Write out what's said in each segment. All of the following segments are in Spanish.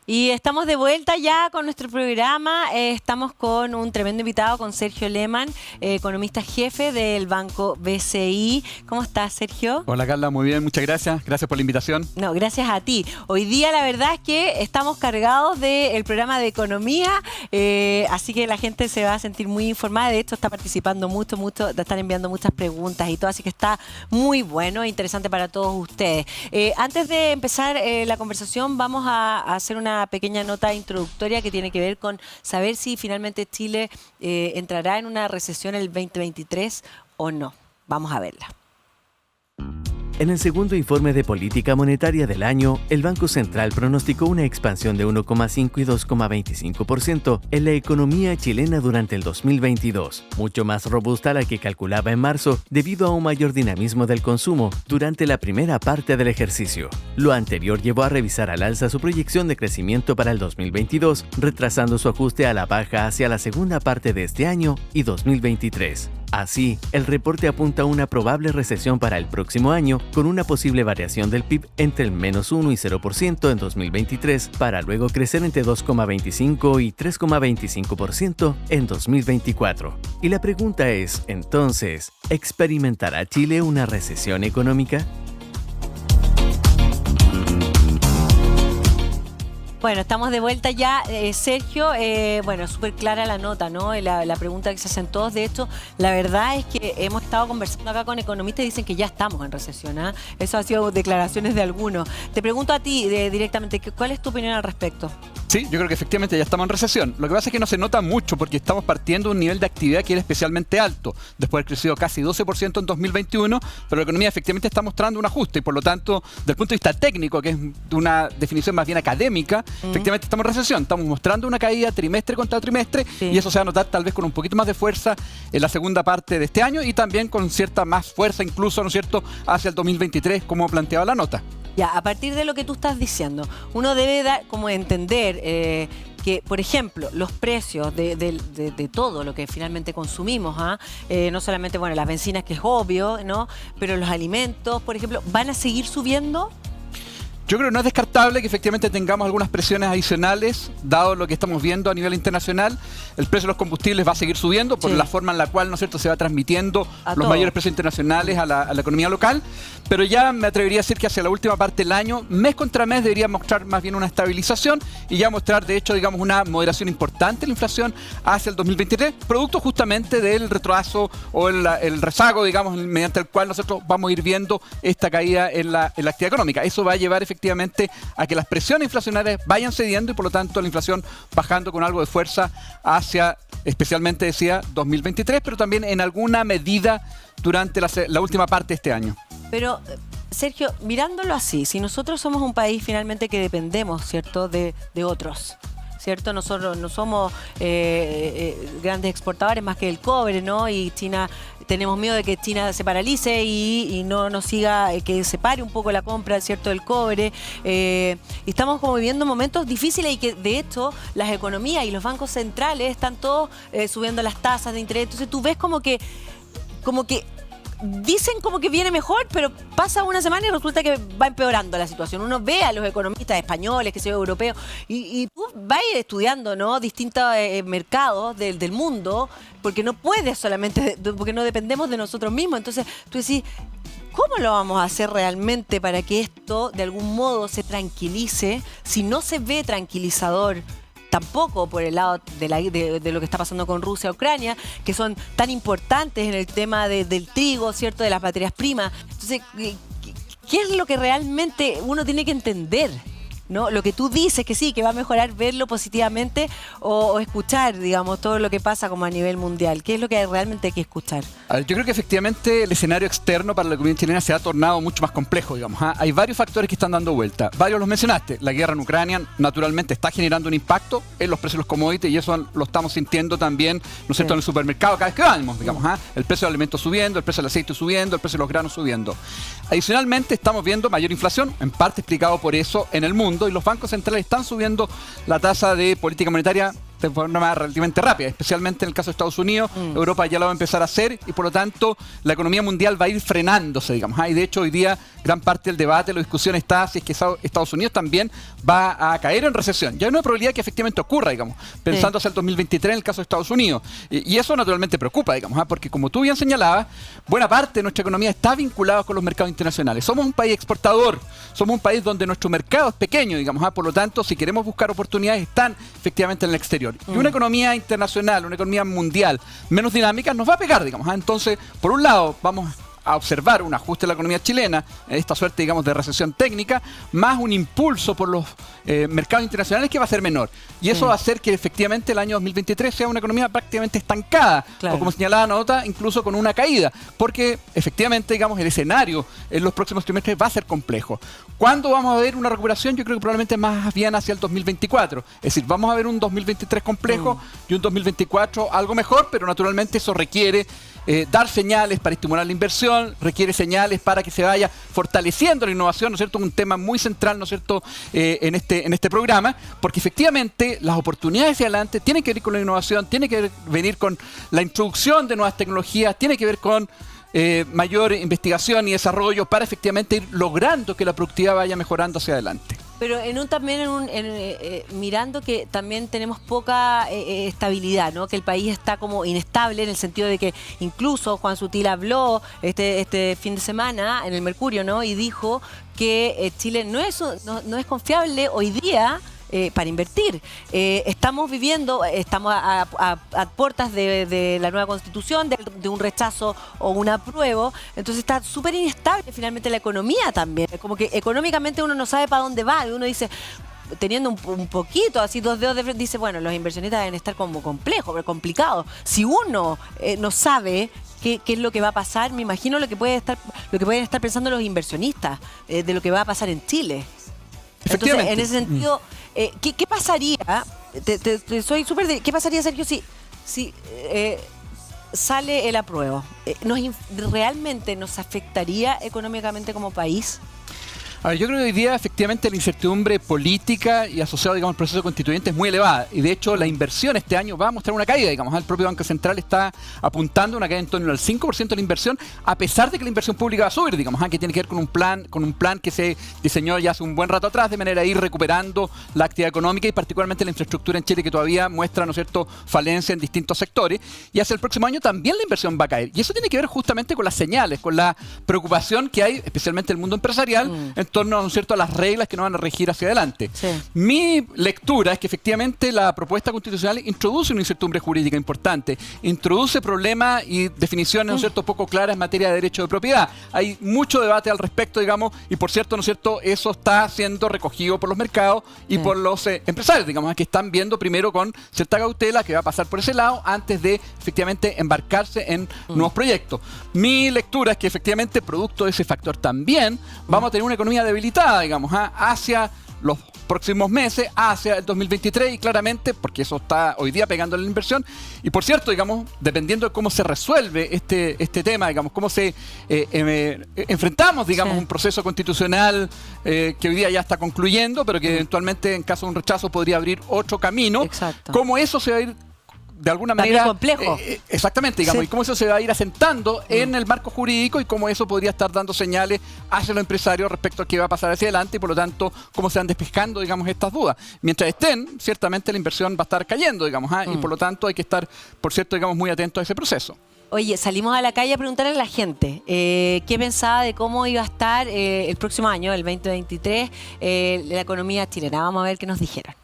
Y estamos de vuelta ya con nuestro programa. Estamos con un tremendo invitado, con Sergio Lehmann, economista jefe del Banco BCI. ¿Cómo estás, Sergio? Hola, Carla, muy bien, muchas gracias. Gracias por la invitación. No, gracias a ti. Hoy día la verdad es que estamos cargados del programa de economía, así que la gente se va a sentir muy informada. De hecho, está participando mucho, están enviando muchas preguntas y todo, así que está muy bueno e interesante para todos ustedes. Antes de empezar la conversación, vamos a hacer una pequeña nota introductoria que tiene que ver con saber si finalmente Chile entrará en una recesión el 2023 o no. Vamos a verla. En el segundo informe de política monetaria del año, el Banco Central pronosticó una expansión de 1,5 y 2,25% en la economía chilena durante el 2022, mucho más robusta a la que calculaba en marzo debido a un mayor dinamismo del consumo durante la primera parte del ejercicio. Lo anterior llevó a revisar al alza su proyección de crecimiento para el 2022, retrasando su ajuste a la baja hacia la segunda parte de este año y 2023. Así, el reporte apunta a una probable recesión para el próximo año, con una posible variación del PIB entre el -1 y 0% en 2023, para luego crecer entre 2,25 y 3,25% en 2024. Y la pregunta es, entonces, ¿experimentará Chile una recesión económica? Bueno, estamos de vuelta ya, Sergio. Bueno, súper clara la nota, ¿no? La pregunta que se hacen todos. De hecho, la verdad es que hemos estado conversando acá con economistas y dicen que ya estamos en recesión, ¿eh? Eso ha sido declaraciones de algunos. Te pregunto a ti directamente, ¿cuál es tu opinión al respecto? Sí, yo creo que efectivamente ya estamos en recesión. Lo que pasa es que no se nota mucho porque estamos partiendo de un nivel de actividad que era especialmente alto, después de haber crecido casi 12% en 2021, pero la economía efectivamente está mostrando un ajuste y por lo tanto, desde el punto de vista técnico, que es de una definición más bien académica, efectivamente estamos en recesión. Estamos mostrando una caída trimestre contra trimestre y eso se va a notar tal vez con un poquito más de fuerza en la segunda parte de este año y también con cierta más fuerza incluso, ¿no es cierto?, hacia el 2023, como planteaba la nota. Ya, a partir de lo que tú estás diciendo, uno debe como entender que, por ejemplo, los precios de todo lo que finalmente consumimos, no solamente, bueno, las bencinas, que es obvio, ¿no? Pero los alimentos, por ejemplo, ¿van a seguir subiendo? Yo creo que no es descartable que efectivamente tengamos algunas presiones adicionales, dado lo que estamos viendo a nivel internacional. El precio de los combustibles va a seguir subiendo por la forma en la cual, ¿no es cierto?, se va transmitiendo los mayores precios internacionales a la economía local. Pero ya me atrevería a decir que hacia la última parte del año, mes contra mes, debería mostrar más bien una estabilización y ya mostrar, de hecho, digamos, una moderación importante en la inflación hacia el 2023, producto justamente del retroceso o el rezago, digamos, mediante el cual nosotros vamos a ir viendo esta caída en la actividad económica. Eso va a llevar efectivamente a que las presiones inflacionarias vayan cediendo y por lo tanto la inflación bajando con algo de fuerza hacia, especialmente decía, 2023, pero también en alguna medida durante la última parte de este año. Pero, Sergio, mirándolo así, si nosotros somos un país finalmente que dependemos, ¿cierto?, de otros, ¿cierto? Nosotros no somos grandes exportadores más que el cobre, ¿no? Y China, tenemos miedo de que China se paralice y no nos siga, que se pare un poco la compra, ¿cierto?, del cobre. Estamos como viviendo momentos difíciles y que, de hecho, las economías y los bancos centrales están todos subiendo las tasas de interés. Entonces tú ves como que dicen como que viene mejor, pero pasa una semana y resulta que va empeorando la situación. Uno ve a los economistas españoles, que sea europeos, y tú vas estudiando, ¿no?, distintos mercados del mundo, porque no puedes solamente, porque no dependemos de nosotros mismos. Entonces tú decís, ¿cómo lo vamos a hacer realmente para que esto de algún modo se tranquilice si no se ve tranquilizador? Tampoco por el lado de lo que está pasando con Rusia, Ucrania, que son tan importantes en el tema del trigo, ¿cierto?, de las materias primas. Entonces, ¿qué es lo que realmente uno tiene que entender? ¿No? Lo que tú dices que sí, que va a mejorar, verlo positivamente o escuchar, digamos, todo lo que pasa como a nivel mundial. ¿Qué es lo que realmente hay que escuchar? A ver, yo creo que efectivamente el escenario externo para la economía chilena se ha tornado mucho más complejo, digamos. Hay varios factores que están dando vuelta. Varios los mencionaste. La guerra en Ucrania naturalmente está generando un impacto en los precios de los commodities y eso lo estamos sintiendo también, ¿no es cierto?, en el supermercado cada vez que vamos, digamos. El precio de alimentos subiendo, el precio del aceite subiendo, el precio de los granos subiendo. Adicionalmente estamos viendo mayor inflación, en parte explicado por eso en el mundo, y los bancos centrales están subiendo la tasa de política monetaria de forma relativamente rápida, especialmente en el caso de Estados Unidos. Europa ya lo va a empezar a hacer y por lo tanto la economía mundial va a ir frenándose, digamos. Y de hecho hoy día gran parte del debate, la discusión está si es que Estados Unidos también va a caer en recesión. Ya hay una probabilidad que efectivamente ocurra, digamos, pensando hacia el 2023 en el caso de Estados Unidos. Y eso naturalmente preocupa, digamos, porque como tú bien señalabas, buena parte de nuestra economía está vinculada con los mercados internacionales. Somos un país exportador, somos un país donde nuestro mercado es pequeño, digamos, por lo tanto, si queremos buscar oportunidades, están efectivamente en el exterior. Y una economía internacional, una economía mundial menos dinámica nos va a pegar, digamos. Entonces, por un lado, vamos a observar un ajuste de la economía chilena, esta suerte, digamos, de recesión técnica, más un impulso por los mercados internacionales que va a ser menor. Y eso va a hacer que efectivamente el año 2023 sea una economía prácticamente estancada, o como señalaba la nota, incluso con una caída, porque efectivamente, digamos, el escenario en los próximos trimestres va a ser complejo. ¿Cuándo vamos a ver una recuperación? Yo creo que probablemente más bien hacia el 2024. Es decir, vamos a ver un 2023 complejo y un 2024 algo mejor, pero naturalmente eso requiere dar señales para estimular la inversión, requiere señales para que se vaya fortaleciendo la innovación, ¿no es cierto? Un tema muy central, ¿no es cierto?, en este programa, porque efectivamente las oportunidades hacia adelante tienen que ver con la innovación, tienen que venir con la introducción de nuevas tecnologías, tiene que ver con mayor investigación y desarrollo para efectivamente ir logrando que la productividad vaya mejorando hacia adelante. Pero mirando que también tenemos poca estabilidad, ¿no? Que el país está como inestable en el sentido de que incluso Juan Sutil habló este fin de semana en el Mercurio, ¿no? Y dijo que Chile no es confiable hoy día para invertir. Estamos a puertas de la nueva constitución, de un rechazo o un apruebo, entonces está súper inestable finalmente la economía también. Como que económicamente uno no sabe para dónde va, y uno dice, teniendo un poquito, así 2 dedos de frente, dice, bueno, los inversionistas deben estar como complejos, pero complicados. Si uno no sabe qué es lo que va a pasar, me imagino lo que pueden estar pensando los inversionistas de lo que va a pasar en Chile. Entonces, en ese sentido, ¿qué pasaría? ¿Qué pasaría, Sergio, si sale el apruebo? ¿Realmente nos afectaría económicamente como país? A ver, yo creo que hoy día efectivamente la incertidumbre política y asociado, digamos, al proceso constituyente es muy elevada. Y de hecho la inversión este año va a mostrar una caída, digamos. El propio Banco Central está apuntando a una caída en torno al 5% de la inversión, a pesar de que la inversión pública va a subir, digamos, que tiene que ver con un plan que se diseñó ya hace un buen rato atrás, de manera de ir recuperando la actividad económica y particularmente la infraestructura en Chile, que todavía muestra, ¿no es cierto?, falencia en distintos sectores. Y hacia el próximo año también la inversión va a caer. Y eso tiene que ver justamente con las señales, con la preocupación que hay, especialmente en el mundo empresarial, en torno, ¿no es cierto?, a las reglas que nos van a regir hacia adelante. Sí. Mi lectura es que efectivamente la propuesta constitucional introduce una incertidumbre jurídica importante, introduce problemas y definiciones, ¿no es cierto?, poco claras en materia de derecho de propiedad. Hay mucho debate al respecto, digamos, y por cierto, ¿no es cierto?, eso está siendo recogido por los mercados y por los empresarios, digamos, que están viendo primero con cierta cautela que va a pasar por ese lado antes de efectivamente embarcarse en nuevos proyectos. Mi lectura es que efectivamente, producto de ese factor también, vamos a tener una economía debilitada, digamos, hacia los próximos meses, hacia el 2023, y claramente, porque eso está hoy día pegando en la inversión, y por cierto, digamos, dependiendo de cómo se resuelve este tema, digamos, cómo se enfrentamos, digamos, un proceso constitucional que hoy día ya está concluyendo, pero que eventualmente, en caso de un rechazo, podría abrir otro camino. Exacto. Cómo eso se va a ir de alguna manera complejo. Exactamente, digamos, y cómo eso se va a ir asentando en el marco jurídico y cómo eso podría estar dando señales hacia los empresarios respecto a qué va a pasar hacia adelante y por lo tanto cómo se van despejando, digamos, estas dudas. Mientras estén, ciertamente la inversión va a estar cayendo, digamos, y por lo tanto hay que estar, por cierto, digamos, muy atentos a ese proceso. Oye, salimos a la calle a preguntarle a la gente qué pensaba de cómo iba a estar el próximo año, el 2023, la economía chilena. Vamos a ver qué nos dijeron.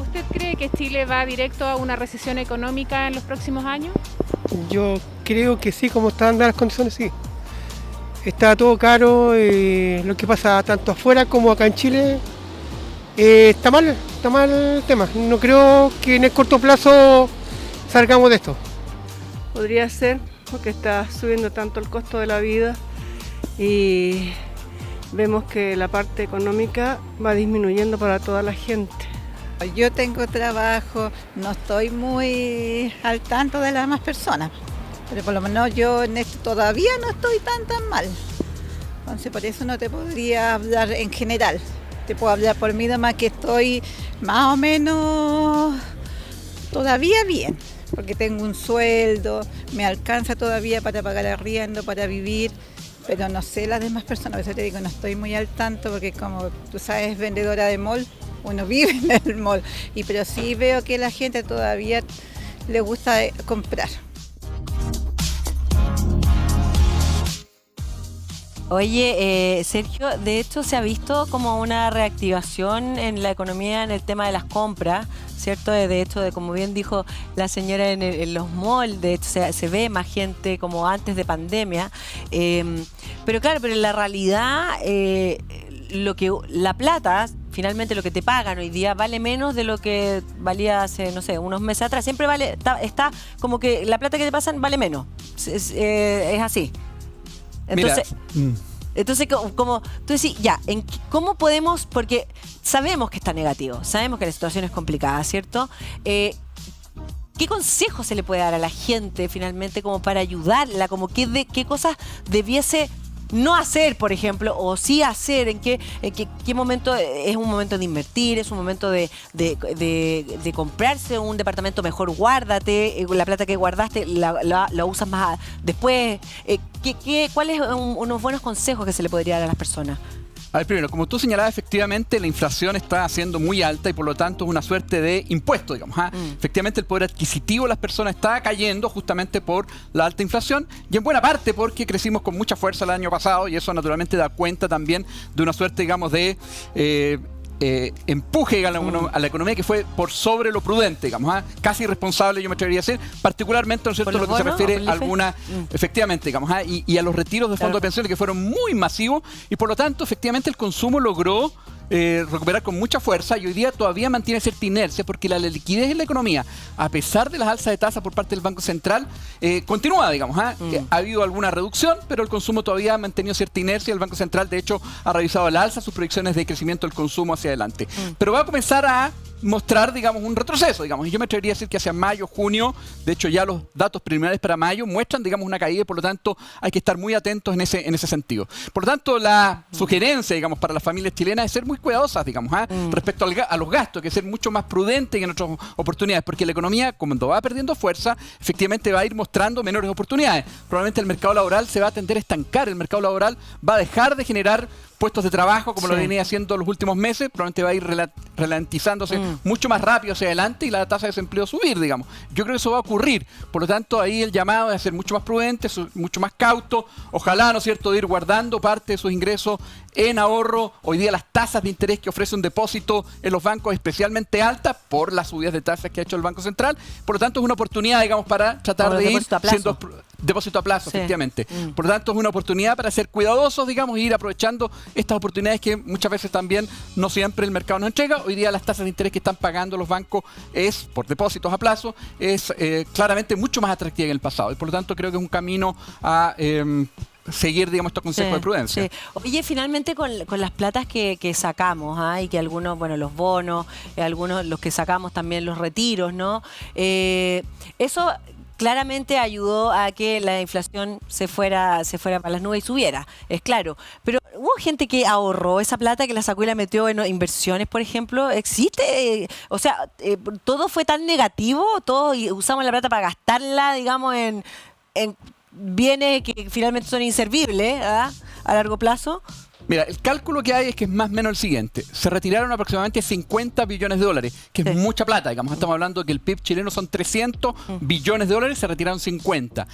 ¿Usted cree que Chile va directo a una recesión económica en los próximos años? Yo creo que sí, como están dadas las condiciones, sí. Está todo caro, lo que pasa tanto afuera como acá en Chile está mal el tema. No creo que en el corto plazo salgamos de esto. Podría ser, porque está subiendo tanto el costo de la vida y vemos que la parte económica va disminuyendo para toda la gente. Yo tengo trabajo, no estoy muy al tanto de las demás personas, pero por lo menos yo en esto todavía no estoy tan mal. Entonces por eso no te podría hablar en general. te puedo hablar por mí nomás que estoy más o menos todavía bien, porque tengo un sueldo, me alcanza todavía para pagar arriendo, para vivir, pero no sé las demás personas, por eso te digo, no estoy muy al tanto, porque como tú sabes, vendedora de mall, uno vive en el mall, pero sí veo que la gente todavía le gusta comprar. Oye, Sergio, de hecho se ha visto como una reactivación en la economía en el tema de las compras, ¿cierto? De hecho, como bien dijo la señora en los malls, de hecho se ve más gente como antes de pandemia. Pero claro, pero en la realidad, la plata, finalmente lo que te pagan hoy día vale menos de lo que valía hace, no sé, unos meses atrás. Siempre vale, está como que la plata que te pasan vale menos. Es así. Entonces, entonces, como tú decís, ya, ¿cómo podemos? Porque sabemos que está negativo, sabemos que la situación es complicada, ¿cierto? ¿Qué consejo se le puede dar a la gente finalmente como para ayudarla? Como qué cosas debiese no hacer, por ejemplo, o sí hacer, en qué momento es un momento de invertir, es un momento de comprarse un departamento, mejor guárdate, la plata que guardaste la usas más después. ¿Cuáles son unos buenos consejos que se le podría dar a las personas? A ver, primero, como tú señalabas, efectivamente la inflación está siendo muy alta y por lo tanto es una suerte de impuesto, digamos. Efectivamente el poder adquisitivo de las personas está cayendo justamente por la alta inflación y en buena parte porque crecimos con mucha fuerza el año pasado y eso naturalmente da cuenta también de una suerte, digamos, de empuje a la economía que fue por sobre lo prudente, digamos, casi irresponsable, yo me atrevería a decir, particularmente, ¿no es cierto?, lo que se refiere a alguna, efectivamente, digamos, y a los retiros de fondos de pensiones que fueron muy masivos y por lo tanto, efectivamente, el consumo logró recuperar con mucha fuerza y hoy día todavía mantiene cierta inercia porque la liquidez en la economía, a pesar de las alzas de tasa por parte del Banco Central, continúa, digamos. Ha habido alguna reducción, pero el consumo todavía ha mantenido cierta inercia. El Banco Central, de hecho, ha revisado al alza sus proyecciones de crecimiento del consumo hacia adelante. Pero va a comenzar a mostrar, digamos, un retroceso, digamos. Y yo me atrevería a decir que hacia mayo, junio, de hecho ya los datos preliminares para mayo muestran, digamos, una caída y por lo tanto hay que estar muy atentos en ese sentido. Por lo tanto, la sugerencia, digamos, para las familias chilenas es ser muy cuidadosas, digamos, respecto a los gastos, que ser mucho más prudentes en otras oportunidades, porque la economía, cuando va perdiendo fuerza, efectivamente va a ir mostrando menores oportunidades. Probablemente el mercado laboral se va a tender a estancar, el mercado laboral va a dejar de generar puestos de trabajo como lo venía haciendo los últimos meses, probablemente va a ir ralentizándose mucho más rápido hacia adelante y la tasa de desempleo subir, digamos. Yo creo que eso va a ocurrir, por lo tanto ahí el llamado es a ser mucho más prudente, mucho más cauto, ojalá, ¿no es cierto?, de ir guardando parte de sus ingresos en ahorro. Hoy día las tasas de interés que ofrece un depósito en los bancos es especialmente altas por las subidas de tasas que ha hecho el Banco Central, por lo tanto es una oportunidad, digamos, para tratar de ir siendo depósito a plazo, efectivamente. Por lo tanto es una oportunidad para ser cuidadosos, digamos, e ir aprovechando estas oportunidades que muchas veces también no siempre el mercado nos entrega. Hoy día las tasas de interés que están pagando los bancos es por depósitos a plazo, es claramente mucho más atractiva que en el pasado y por lo tanto creo que es un camino a seguir, digamos, estos consejos de prudencia. Oye, finalmente con las platas que sacamos, y que algunos, bueno, los bonos, algunos los que sacamos también los retiros, ¿no? Eso claramente ayudó a que la inflación se fuera para las nubes y subiera, es claro. Pero hubo gente que ahorró esa plata, que la sacó y la metió en inversiones, por ejemplo. ¿Existe? O sea, ¿todo fue tan negativo? ¿Todos usamos la plata para gastarla, digamos, en bienes que finalmente son inservibles a largo plazo? Mira, el cálculo que hay es que es más o menos el siguiente. Se retiraron aproximadamente 50 billones de dólares, que es mucha plata, digamos. Estamos hablando de que el PIB chileno son 300 billones de dólares, se retiraron 50.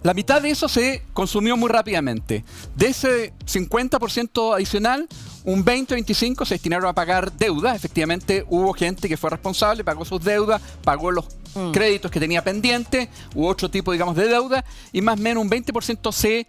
La mitad de eso se consumió muy rápidamente. De ese 50% adicional, un 20-25 se destinaron a pagar deudas. Efectivamente, hubo gente que fue responsable, pagó sus deudas, pagó los créditos que tenía pendientes, u otro tipo, digamos, de deuda, y más o menos un 20% se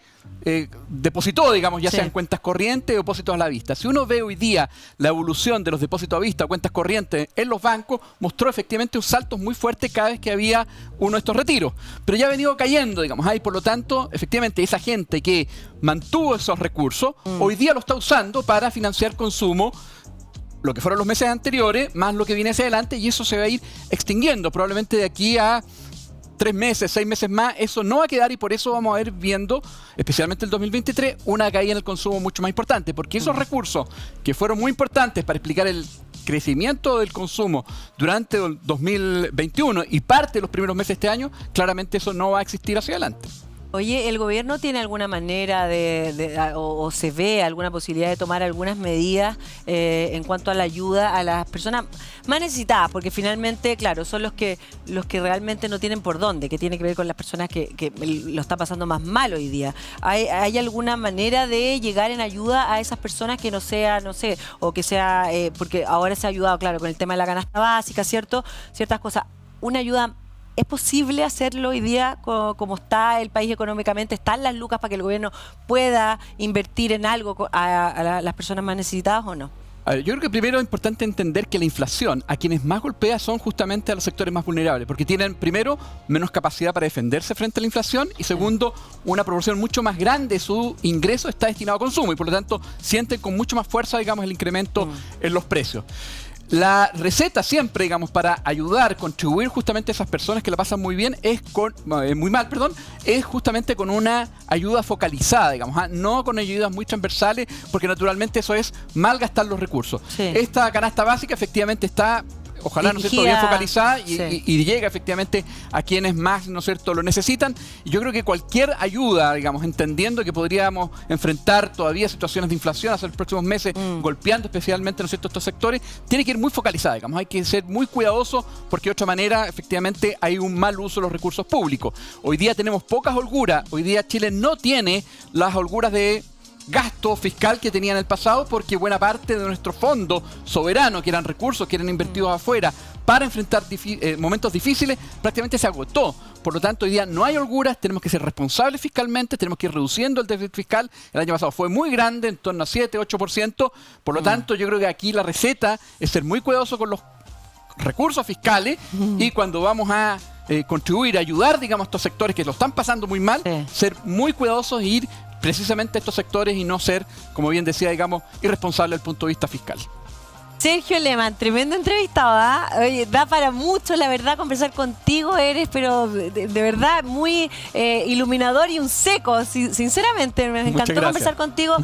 depositó, digamos, ya sean cuentas corrientes o depósitos a la vista. Si uno ve hoy día la evolución de los depósitos a vista o cuentas corrientes en los bancos, mostró efectivamente un salto muy fuerte cada vez que había uno de estos retiros. Pero ya ha venido cayendo, digamos, y por lo tanto, efectivamente, esa gente que mantuvo esos recursos, hoy día lo está usando para financiar consumo, lo que fueron los meses anteriores, más lo que viene hacia adelante, y eso se va a ir extinguiendo. Probablemente de aquí a 3 meses, 6 meses más, eso no va a quedar y por eso vamos a ir viendo, especialmente el 2023, una caída en el consumo mucho más importante, porque esos recursos que fueron muy importantes para explicar el crecimiento del consumo durante el 2021 y parte de los primeros meses de este año, claramente eso no va a existir hacia adelante. Oye, ¿el gobierno tiene alguna manera o se ve alguna posibilidad de tomar algunas medidas en cuanto a la ayuda a las personas más necesitadas? Porque finalmente, claro, son los que realmente no tienen por dónde, que tiene que ver con las personas que lo están pasando más mal hoy día. ¿Hay alguna manera de llegar en ayuda a esas personas que no sea, no sé, o que sea, porque ahora se ha ayudado, claro, con el tema de la canasta básica, ¿cierto? Ciertas cosas. Una ayuda. ¿Es posible hacerlo hoy día como está el país económicamente? ¿Están las lucas para que el gobierno pueda invertir en algo a las personas más necesitadas o no? A ver, yo creo que primero es importante entender que la inflación a quienes más golpea son justamente a los sectores más vulnerables, porque tienen primero menos capacidad para defenderse frente a la inflación y segundo, una proporción mucho más grande de su ingreso está destinado a consumo y por lo tanto sienten con mucho más fuerza, digamos, el incremento en los precios. La receta siempre, digamos, para ayudar, contribuir justamente a esas personas que la pasan muy bien, muy mal, es justamente con una ayuda focalizada, digamos, no con ayudas muy transversales, porque naturalmente eso es malgastar los recursos. Sí. Esta canasta básica efectivamente está, ojalá, ¿no es cierto?, bien focalizada y llega efectivamente a quienes más, ¿no es cierto?, lo necesitan. Y yo creo que cualquier ayuda, digamos, entendiendo que podríamos enfrentar todavía situaciones de inflación hacia los próximos meses, golpeando especialmente, ¿no es cierto?, estos sectores, tiene que ir muy focalizada, digamos, hay que ser muy cuidadosos porque de otra manera, efectivamente, hay un mal uso de los recursos públicos. Hoy día tenemos pocas holguras, hoy día Chile no tiene las holguras de gasto fiscal que tenía en el pasado porque buena parte de nuestro fondo soberano, que eran recursos que eran invertidos afuera para enfrentar momentos difíciles, prácticamente se agotó. Por lo tanto, hoy día no hay holguras, tenemos que ser responsables fiscalmente, tenemos que ir reduciendo el déficit fiscal. El año pasado fue muy grande, en torno a 7-8%. Por lo tanto, yo creo que aquí la receta es ser muy cuidadoso con los recursos fiscales y cuando vamos a contribuir, ayudar, digamos, a estos sectores que lo están pasando muy mal, ser muy cuidadosos e ir precisamente a estos sectores y no ser, como bien decía, digamos, irresponsable desde el punto de vista fiscal. Sergio Lehmann, tremendo entrevistado, ¿eh? Oye, da para mucho, la verdad, conversar contigo. Eres, pero de verdad, muy iluminador y un seco. Sinceramente, me encantó conversar contigo.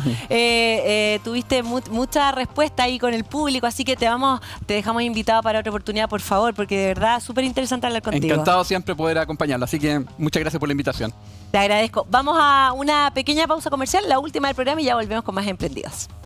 Tuviste mucha respuesta ahí con el público, así que te dejamos invitado para otra oportunidad, por favor, porque de verdad, súper interesante hablar contigo. Encantado siempre poder acompañarlo, así que muchas gracias por la invitación. Te agradezco. Vamos a una pequeña pausa comercial, la última del programa, y ya volvemos con más Emprendidos.